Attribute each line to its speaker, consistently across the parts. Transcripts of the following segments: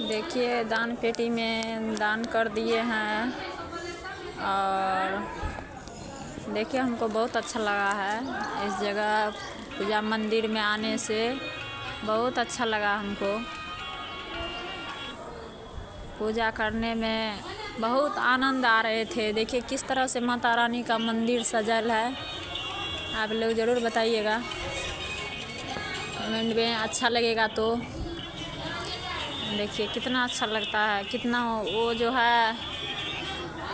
Speaker 1: देखिए दान पेटी में दान कर दिए हैं और देखिए हमको बहुत अच्छा लगा है। इस जगह पूजा मंदिर में आने से बहुत अच्छा लगा हमको। पूजा करने में बहुत आनंद आ रहे थे। देखिए किस तरह से माता रानी का मंदिर सजल है। आप लोग ज़रूर बताइएगा कमेंट में, अच्छा लगेगा तो। देखिए कितना अच्छा लगता है, कितना वो जो है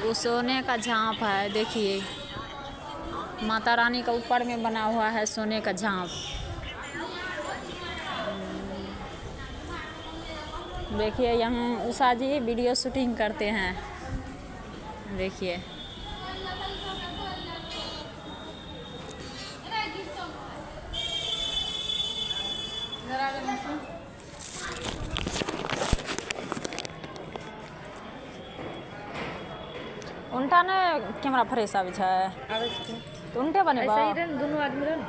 Speaker 1: वो सोने का झांप है। देखिए माता रानी का ऊपर में बना हुआ है सोने का झांप। देखिए यहाँ उषा जी वीडियो शूटिंग करते हैं। देखिए उनटा ने कैमरा फ्रेश आवे छै तो उनटे बनेबा
Speaker 2: ऐसे ही रहन दोनों आदमी रहन।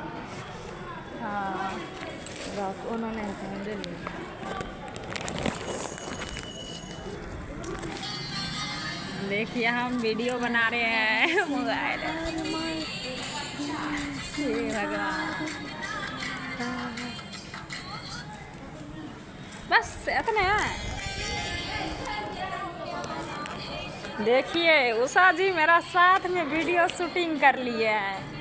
Speaker 1: हाँ
Speaker 2: रात उन्होंने दे लिया।
Speaker 1: देखिए हम वीडियो बना रहे हैं मोबाइल। हे भगवान, बस इतने हैं। देखिए उषा जी मेरा साथ में वीडियो शूटिंग कर लिए हैं।